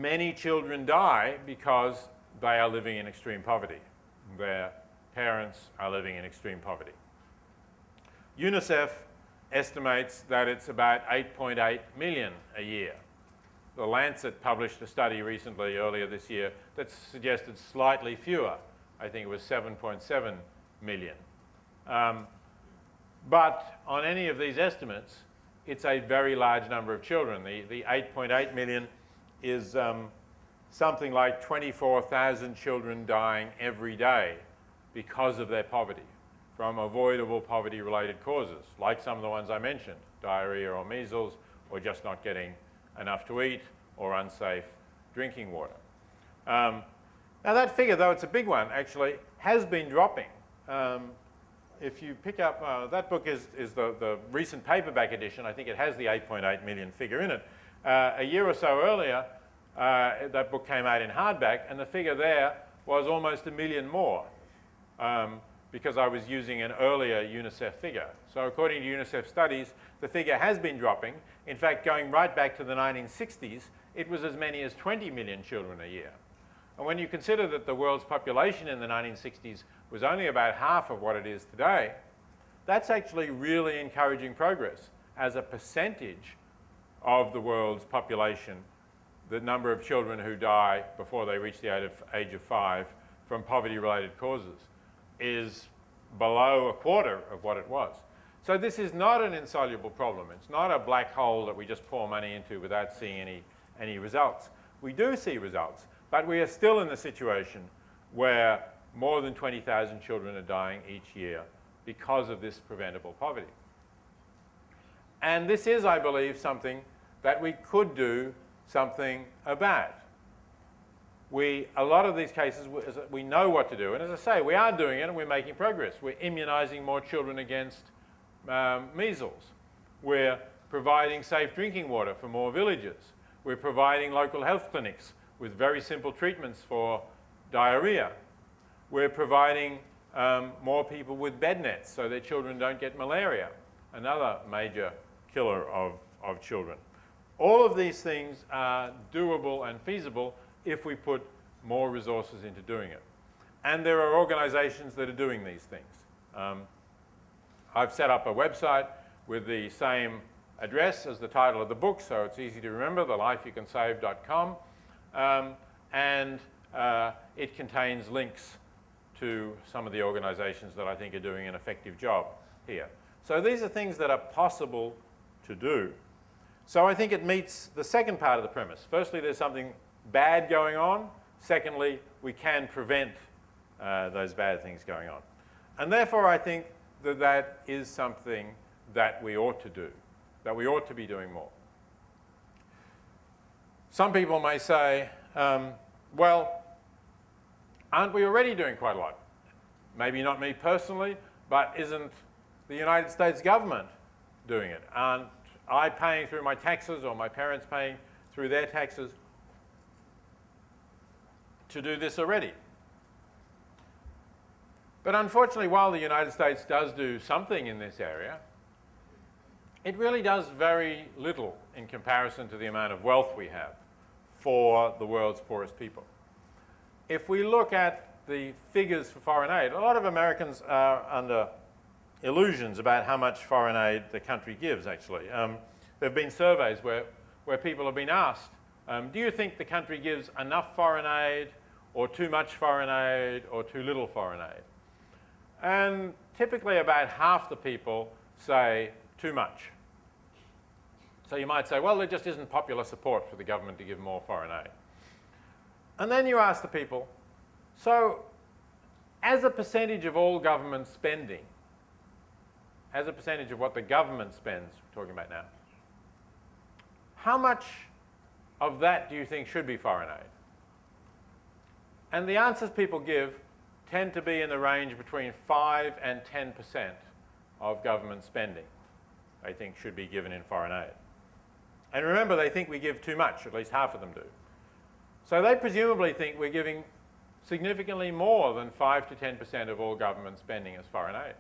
many children die because they are living in extreme poverty. Their parents are living in extreme poverty. UNICEF estimates that it's about 8.8 million a year. The Lancet published a study recently, earlier this year, that suggested slightly fewer. I think it was 7.7 million. But on any of these estimates, it's a very large number of children. The 8.8 million is something like 24,000 children dying every day because of their poverty, from avoidable poverty-related causes, like some of the ones I mentioned, diarrhea or measles, or just not getting enough to eat, or unsafe drinking water. Now that figure, though it's a big one, actually has been dropping. If you pick up, that book is the recent paperback edition. I think it has the 8.8 million figure in it. A year or so earlier, that book came out in hardback, and the figure there was almost 1 million more, because I was using an earlier UNICEF figure. So according to UNICEF studies, the figure has been dropping. In fact, going right back to the 1960s, it was as many as 20 million children a year. And when you consider that the world's population in the 1960s was only about half of what it is today, that's actually really encouraging progress. As a percentage of the world's population, the number of children who die before they reach the age of 5 from poverty-related causes is below a quarter of what it was. So this is not an insoluble problem. It's not a black hole that we just pour money into without seeing any results. We do see results, but we are still in the situation where more than 20,000 children are dying each year because of this preventable poverty. And this is, I believe, something that we could do something about. A lot of these cases, we know what to do, and as I say, we are doing it and we're making progress. We're immunizing more children against measles. We're providing safe drinking water for more villages. We're providing local health clinics with very simple treatments for diarrhea. We're providing more people with bed nets so their children don't get malaria, another major killer of children. All of these things are doable and feasible if we put more resources into doing it. And there are organizations that are doing these things. I've set up a website with the same address as the title of the book, so it's easy to remember, thelifeyoucansave.com. And it contains links to some of the organizations that I think are doing an effective job here. So these are things that are possible to do. So I think it meets the second part of the premise. Firstly, there's something bad going on. Secondly, we can prevent those bad things going on. And therefore, I think that that is something that we ought to do, that we ought to be doing more. Some people may say, well, aren't we already doing quite a lot? Maybe not me personally, but isn't the United States government doing it? Aren't I paying through my taxes, or my parents paying through their taxes to do this already? But unfortunately, while the United States does do something in this area, it really does very little in comparison to the amount of wealth we have for the world's poorest people. If we look at the figures for foreign aid, a lot of Americans are under illusions about how much foreign aid the country gives, actually. There have been surveys where people have been asked, do you think the country gives enough foreign aid, or too much foreign aid, or too little foreign aid? And typically about half the people say too much. So you might say, well, there just isn't popular support for the government to give more foreign aid. And then you ask the people, so as a percentage of all government spending, as a percentage of what the government spends, we're talking about now, how much of that do you think should be foreign aid? And the answers people give tend to be in the range between 5 and 10% of government spending they think should be given in foreign aid. And remember, they think we give too much, at least half of them do. So they presumably think we're giving significantly more than 5 to 10% of all government spending as foreign aid.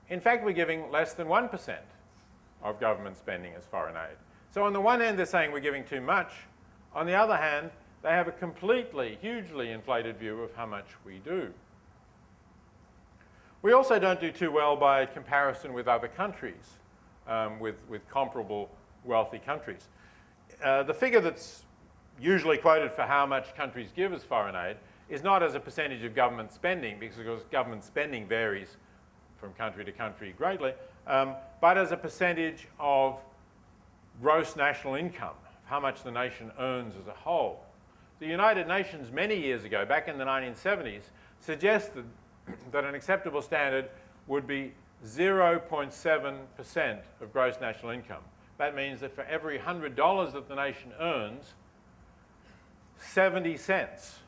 In fact, we're giving less than 1% of government spending as foreign aid. So on the one hand, they're saying we're giving too much. On the other hand, they have a completely, hugely inflated view of how much we do. We also don't do too well by comparison with other countries, with comparable wealthy countries. The figure that's usually quoted for how much countries give as foreign aid is not as a percentage of government spending, because of course government spending varies from country to country greatly, but as a percentage of gross national income, how much the nation earns as a whole. The United Nations many years ago, back in the 1970s, suggested that an acceptable standard would be 0.7% of gross national income. That means that for every $100 that the nation earns, 70 cents,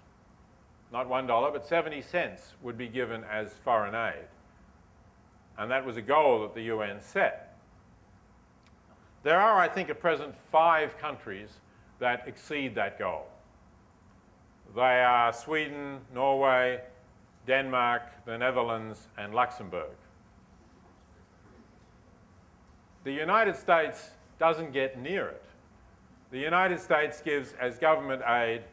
not $1, but 70 cents would be given as foreign aid. And that was a goal that the UN set. There are, I think, at present 5 countries that exceed that goal. They are Sweden, Norway, Denmark, the Netherlands, and Luxembourg. The United States doesn't get near it. The United States gives as government aid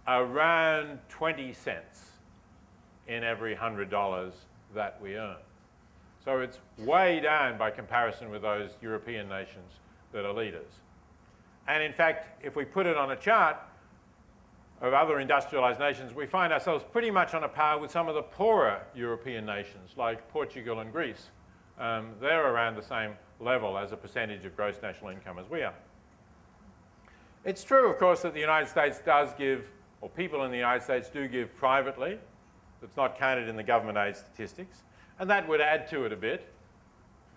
around 20 cents in every $100 that we earn. So it's way down by comparison with those European nations that are leaders. And in fact, if we put it on a chart of other industrialized nations, we find ourselves pretty much on a par with some of the poorer European nations, like Portugal and Greece. They're around the same level as a percentage of gross national income as we are. It's true, of course, that the United States does give, or people in the United States do give privately. That's not counted in the government aid statistics. And that would add to it a bit.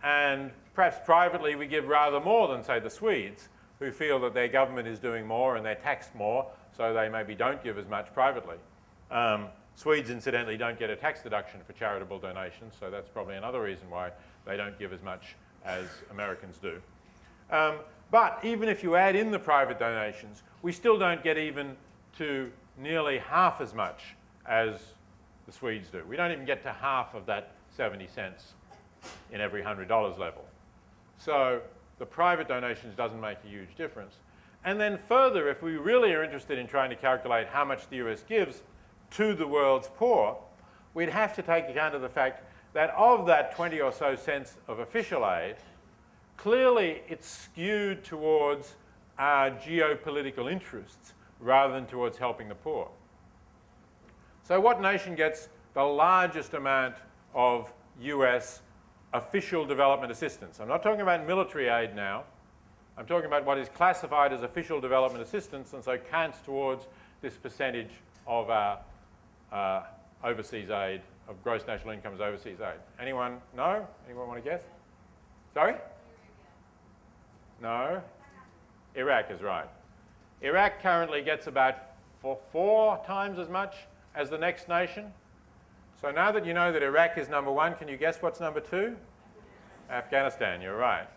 And perhaps privately we give rather more than, say, the Swedes, who feel that their government is doing more and they're taxed more, so they maybe don't give as much privately. Swedes, incidentally, don't get a tax deduction for charitable donations, so that's probably another reason why they don't give as much as Americans do. But even if you add in the private donations, we still don't get even to nearly half as much as the Swedes do. We don't even get to half of that 70 cents in every $100 level. So the private donations doesn't make a huge difference. And then further, if we really are interested in trying to calculate how much the US gives to the world's poor, we'd have to take account of the fact that of that 20 or so cents of official aid, clearly it's skewed towards our geopolitical interests rather than towards helping the poor. So what nation gets the largest amount of US official development assistance? I'm not talking about military aid now. I'm talking about what is classified as official development assistance, and so counts towards this percentage of our overseas aid, of gross national income as overseas aid. Anyone know? Anyone want to guess? Sorry? No? Iraq is right. Iraq currently gets about four times as much as the next nation. So now that you know that Iraq is number 1, can you guess what's number 2? Afghanistan, you're right.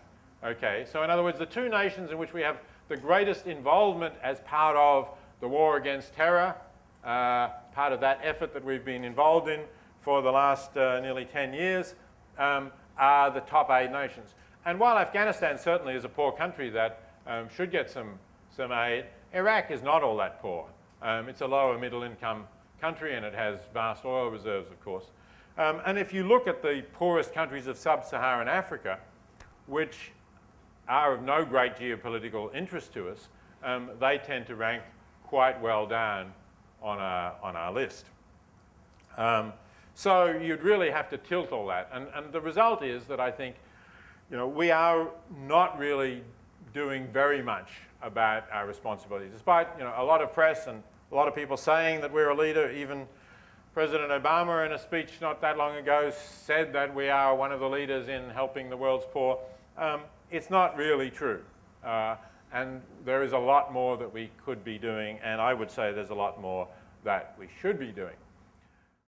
Okay, so in other words, the 2 nations in which we have the greatest involvement as part of the war against terror, part of that effort that we've been involved in for the last nearly 10 years, are the top aid nations. And while Afghanistan certainly is a poor country that should get some aid, Iraq is not all that poor. It's a lower middle income country and it has vast oil reserves, of course. And if you look at the poorest countries of sub-Saharan Africa, which are of no great geopolitical interest to us, they tend to rank quite well down on our list. So you'd really have to tilt all that. And the result is that I think, we are not really doing very much about our responsibilities. Despite, a lot of press and a lot of people saying that we're a leader, even President Obama in a speech not that long ago said that we are one of the leaders in helping the world's poor. It's not really true. And there is a lot more that we could be doing, and I would say there's a lot more that we should be doing.